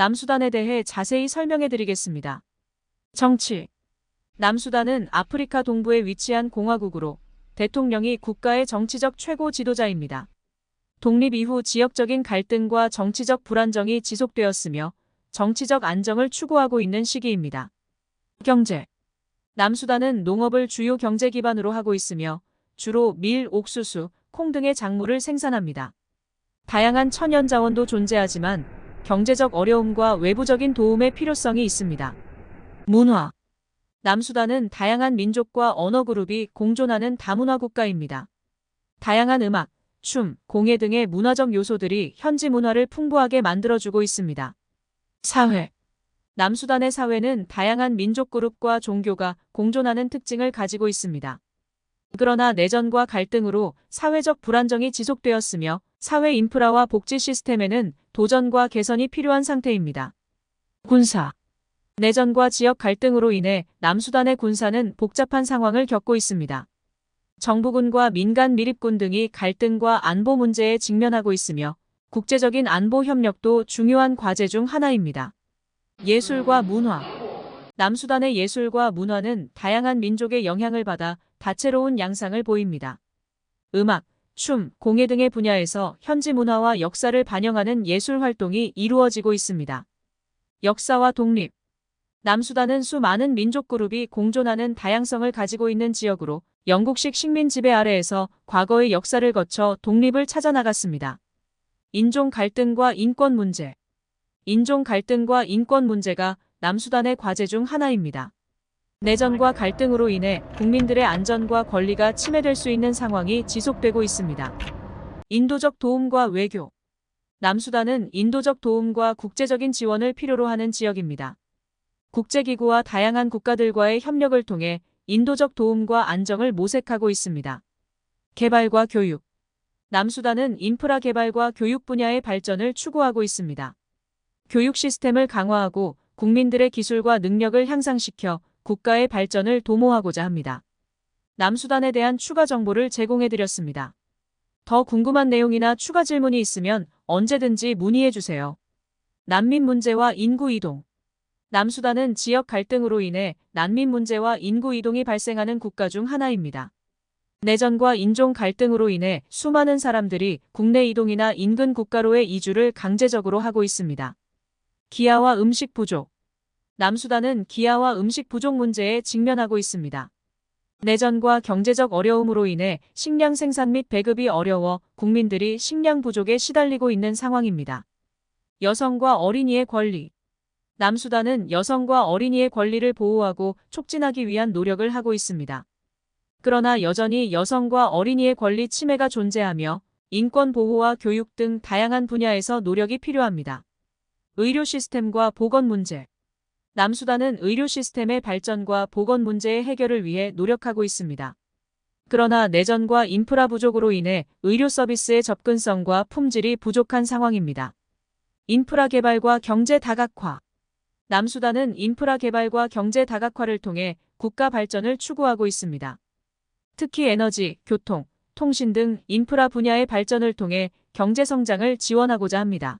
남수단에 대해 자세히 설명해 드리겠습니다. 정치. 남수단은 아프리카 동부에 위치한 공화국으로 대통령이 국가의 정치적 최고 지도자입니다. 독립 이후 지역적인 갈등과 정치적 불안정이 지속되었으며 정치적 안정을 추구하고 있는 시기입니다. 경제. 남수단은 농업을 주요 경제 기반으로 하고 있으며 주로 밀, 옥수수, 콩 등의 작물을 생산합니다. 다양한 천연 자원도 존재하지만 경제적 어려움과 외부적인 도움의 필요성이 있습니다. 문화. 남수단은 다양한 민족과 언어 그룹이 공존하는 다문화 국가입니다. 다양한 음악, 춤, 공예 등의 문화적 요소들이 현지 문화를 풍부하게 만들어주고 있습니다. 사회. 남수단의 사회는 다양한 민족 그룹과 종교가 공존하는 특징을 가지고 있습니다. 그러나 내전과 갈등으로 사회적 불안정이 지속되었으며 사회 인프라와 복지 시스템에는 도전과 개선이 필요한 상태입니다. 군사. 내전과 지역 갈등으로 인해 남수단의 군사는 복잡한 상황을 겪고 있습니다. 정부군과 민간 미립군 등이 갈등과 안보 문제에 직면하고 있으며 국제적인 안보 협력도 중요한 과제 중 하나입니다. 예술과 문화. 남수단의 예술과 문화는 다양한 민족의 영향을 받아 다채로운 양상을 보입니다. 음악, 춤, 공예 등의 분야에서 현지 문화와 역사를 반영하는 예술 활동이 이루어지고 있습니다. 역사와 독립. 남수단은 수많은 민족 그룹이 공존하는 다양성을 가지고 있는 지역으로 영국식 식민 지배 아래에서 과거의 역사를 거쳐 독립을 찾아 나갔습니다. 인종 갈등과 인권 문제. 인종 갈등과 인권 문제가 남수단의 과제 중 하나입니다. 내전과 갈등으로 인해 국민들의 안전과 권리가 침해될 수 있는 상황이 지속되고 있습니다. 인도적 도움과 외교. 남수단은 인도적 도움과 국제적인 지원을 필요로 하는 지역입니다. 국제기구와 다양한 국가들과의 협력을 통해 인도적 도움과 안정을 모색하고 있습니다. 개발과 교육. 남수단은 인프라 개발과 교육 분야의 발전을 추구하고 있습니다. 교육 시스템을 강화하고 국민들의 기술과 능력을 향상시켜 국가의 발전을 도모하고자 합니다. 남수단에 대한 추가 정보를 제공해 드렸습니다. 더 궁금한 내용이나 추가 질문이 있으면 언제든지 문의해 주세요. 난민 문제와 인구 이동. 남수단은 지역 갈등으로 인해 난민 문제와 인구 이동이 발생하는 국가 중 하나입니다. 내전과 인종 갈등으로 인해 수많은 사람들이 국내 이동이나 인근 국가로의 이주를 강제적으로 하고 있습니다. 기아와 음식 부족. 남수단은 기아와 음식 부족 문제에 직면하고 있습니다. 내전과 경제적 어려움으로 인해 식량 생산 및 배급이 어려워 국민들이 식량 부족에 시달리고 있는 상황입니다. 여성과 어린이의 권리. 남수단은 여성과 어린이의 권리를 보호하고 촉진하기 위한 노력을 하고 있습니다. 그러나 여전히 여성과 어린이의 권리 침해가 존재하며 인권 보호와 교육 등 다양한 분야에서 노력이 필요합니다. 의료 시스템과 보건 문제. 남수단은 의료 시스템의 발전과 보건 문제의 해결을 위해 노력하고 있습니다. 그러나 내전과 인프라 부족으로 인해 의료 서비스의 접근성과 품질이 부족한 상황입니다. 인프라 개발과 경제 다각화. 남수단은 인프라 개발과 경제 다각화를 통해 국가 발전을 추구하고 있습니다. 특히 에너지, 교통, 통신 등 인프라 분야의 발전을 통해 경제 성장을 지원하고자 합니다.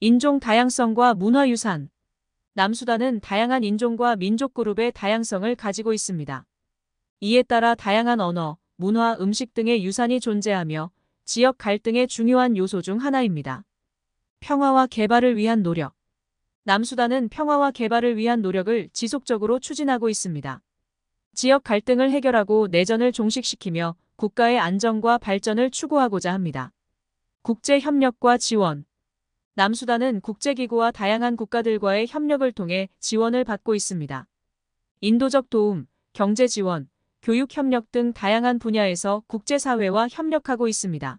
인종 다양성과 문화유산. 남수단은 다양한 인종과 민족 그룹의 다양성을 가지고 있습니다. 이에 따라 다양한 언어, 문화, 음식 등의 유산이 존재하며 지역 갈등의 중요한 요소 중 하나입니다. 평화와 개발을 위한 노력. 남수단은 평화와 개발을 위한 노력을 지속적으로 추진하고 있습니다. 지역 갈등을 해결하고 내전을 종식시키며 국가의 안정과 발전을 추구하고자 합니다. 국제 협력과 지원. 남수단은 국제기구와 다양한 국가들과의 협력을 통해 지원을 받고 있습니다. 인도적 도움, 경제 지원, 교육 협력 등 다양한 분야에서 국제사회와 협력하고 있습니다.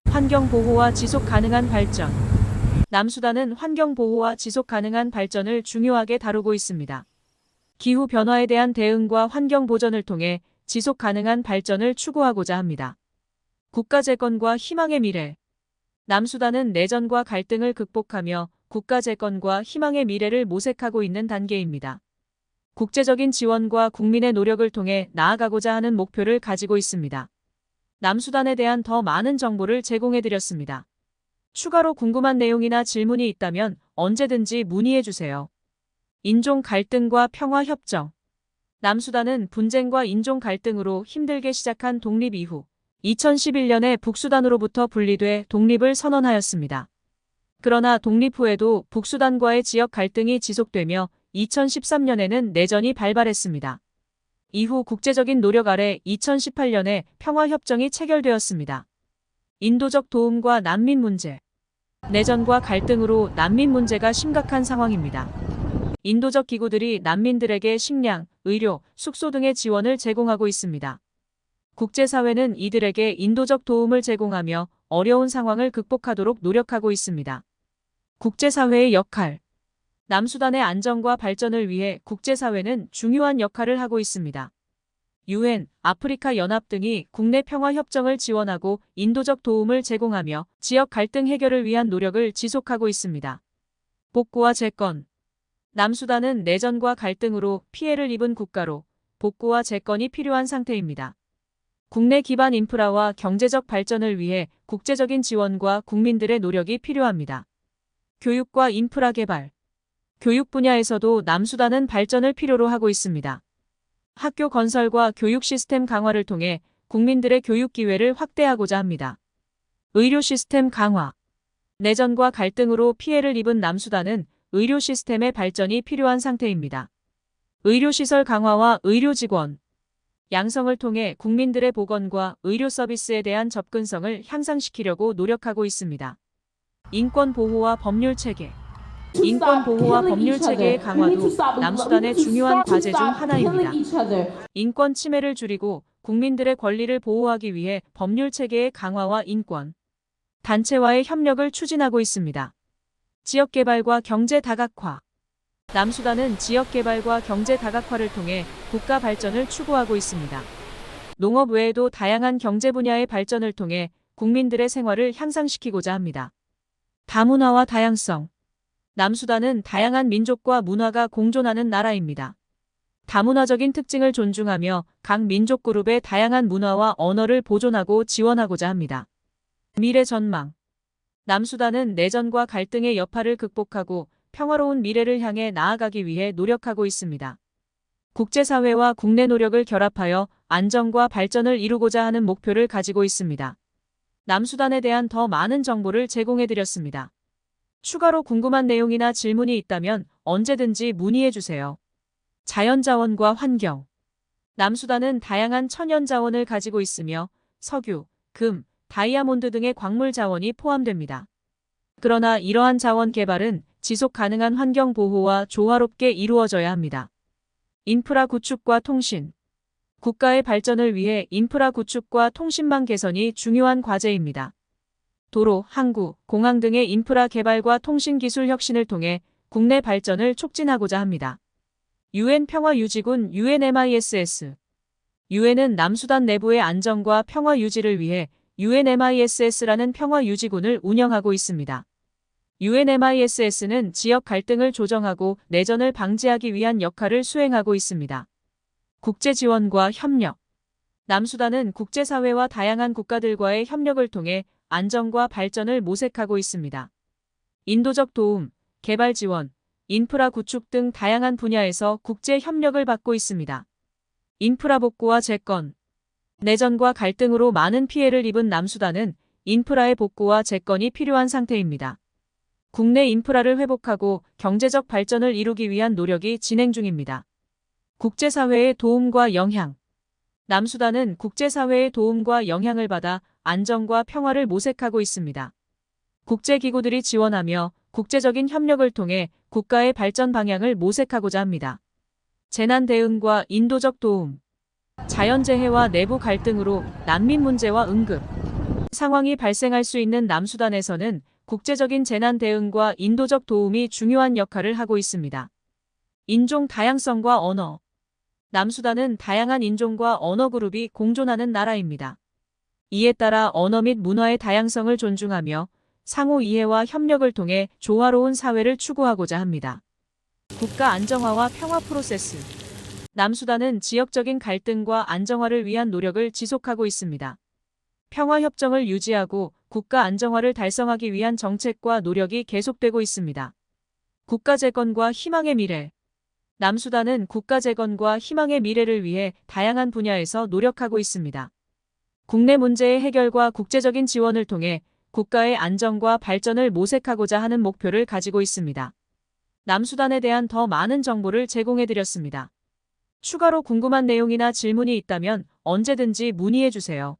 환경 보호와 지속 가능한 발전. 남수단은 환경 보호와 지속 가능한 발전을 중요하게 다루고 있습니다. 기후 변화에 대한 대응과 환경 보전을 통해 지속 가능한 발전을 추구하고자 합니다. 국가 재건과 희망의 미래. 남수단은 내전과 갈등을 극복하며 국가 재건과 희망의 미래를 모색하고 있는 단계입니다. 국제적인 지원과 국민의 노력을 통해 나아가고자 하는 목표를 가지고 있습니다. 남수단에 대한 더 많은 정보를 제공해 드렸습니다. 추가로 궁금한 내용이나 질문이 있다면 언제든지 문의해 주세요. 인종 갈등과 평화 협정. 남수단은 분쟁과 인종 갈등으로 힘들게 시작한 독립 이후 2011년에 북수단으로부터 분리돼 독립을 선언하였습니다. 그러나 독립 후에도 북수단과의 지역 갈등이 지속되며 2013년에는 내전이 발발했습니다. 이후 국제적인 노력 아래 2018년에 평화협정이 체결되었습니다. 인도적 도움과 난민 문제. 내전과 갈등으로 난민 문제가 심각한 상황입니다. 인도적 기구들이 난민들에게 식량, 의료, 숙소 등의 지원을 제공하고 있습니다. 국제사회는 이들에게 인도적 도움을 제공하며 어려운 상황을 극복하도록 노력하고 있습니다. 국제사회의 역할. 남수단의 안정과 발전을 위해 국제사회는 중요한 역할을 하고 있습니다. UN, 아프리카 연합 등이 국내 평화 협정을 지원하고 인도적 도움을 제공하며 지역 갈등 해결을 위한 노력을 지속하고 있습니다. 복구와 재건. 남수단은 내전과 갈등으로 피해를 입은 국가로 복구와 재건이 필요한 상태입니다. 국내 기반 인프라와 경제적 발전을 위해 국제적인 지원과 국민들의 노력이 필요합니다. 교육과 인프라 개발. 교육 분야에서도 남수단은 발전을 필요로 하고 있습니다. 학교 건설과 교육 시스템 강화를 통해 국민들의 교육 기회를 확대하고자 합니다. 의료 시스템 강화. 내전과 갈등으로 피해를 입은 남수단은 의료 시스템의 발전이 필요한 상태입니다. 의료시설 강화와 의료직원 양성을 통해 국민들의 보건과 의료 서비스에 대한 접근성을 향상시키려고 노력하고 있습니다. 인권 보호와 법률 체계. 인권 보호와 법률 체계의 강화도 남수단의 중요한 과제 중 하나입니다. 인권 침해를 줄이고 국민들의 권리를 보호하기 위해 법률 체계의 강화와 인권 단체와의 협력을 추진하고 있습니다. 지역개발과 경제 다각화. 남수단은 지역개발과 경제 다각화를 통해 국가 발전을 추구하고 있습니다. 농업 외에도 다양한 경제 분야의 발전을 통해 국민들의 생활을 향상시키고자 합니다. 다문화와 다양성. 남수단은 다양한 민족과 문화가 공존하는 나라입니다. 다문화적인 특징을 존중하며 각 민족 그룹의 다양한 문화와 언어를 보존하고 지원하고자 합니다. 미래 전망. 남수단은 내전과 갈등의 여파를 극복하고 평화로운 미래를 향해 나아가기 위해 노력하고 있습니다. 국제사회와 국내 노력을 결합하여 안정과 발전을 이루고자 하는 목표를 가지고 있습니다. 남수단에 대한 더 많은 정보를 제공해드렸습니다. 추가로 궁금한 내용이나 질문이 있다면 언제든지 문의해 주세요. 자연자원과 환경. 남수단은 다양한 천연자원을 가지고 있으며 석유, 금, 다이아몬드 등의 광물 자원이 포함됩니다. 그러나 이러한 자원 개발은 지속 가능한 환경 보호와 조화롭게 이루어져야 합니다. 인프라 구축과 통신. 국가의 발전을 위해 인프라 구축과 통신망 개선이 중요한 과제입니다. 도로, 항구, 공항 등의 인프라 개발과 통신 기술 혁신을 통해 국내 발전을 촉진하고자 합니다. UN 평화유지군 UNMISS. UN은 남수단 내부의 안정과 평화 유지를 위해 UNMISS라는 평화유지군을 운영하고 있습니다. UNMISS는 지역 갈등을 조정하고 내전을 방지하기 위한 역할을 수행하고 있습니다. 국제 지원과 협력. 남수단은 국제사회와 다양한 국가들과의 협력을 통해 안정과 발전을 모색하고 있습니다. 인도적 도움, 개발 지원, 인프라 구축 등 다양한 분야에서 국제 협력을 받고 있습니다. 인프라 복구와 재건. 내전과 갈등으로 많은 피해를 입은 남수단은 인프라의 복구와 재건이 필요한 상태입니다. 국내 인프라를 회복하고 경제적 발전을 이루기 위한 노력이 진행 중입니다. 국제사회의 도움과 영향. 남수단은 국제사회의 도움과 영향을 받아 안정과 평화를 모색하고 있습니다. 국제기구들이 지원하며 국제적인 협력을 통해 국가의 발전 방향을 모색하고자 합니다. 재난 대응과 인도적 도움. 자연재해와 내부 갈등으로 난민 문제와 응급 상황이 발생할 수 있는 남수단에서는 국제적인 재난 대응과 인도적 도움이 중요한 역할을 하고 있습니다. 인종 다양성과 언어. 남수단은 다양한 인종과 언어 그룹이 공존하는 나라입니다. 이에 따라 언어 및 문화의 다양성을 존중하며 상호 이해와 협력을 통해 조화로운 사회를 추구하고자 합니다. 국가 안정화와 평화 프로세스. 남수단은 지역적인 갈등과 안정화를 위한 노력을 지속하고 있습니다. 평화협정을 유지하고 국가 안정화를 달성하기 위한 정책과 노력이 계속되고 있습니다. 국가 재건과 희망의 미래. 남수단은 국가 재건과 희망의 미래를 위해 다양한 분야에서 노력하고 있습니다. 국내 문제의 해결과 국제적인 지원을 통해 국가의 안정과 발전을 모색하고자 하는 목표를 가지고 있습니다. 남수단에 대한 더 많은 정보를 제공해드렸습니다. 추가로 궁금한 내용이나 질문이 있다면 언제든지 문의해주세요.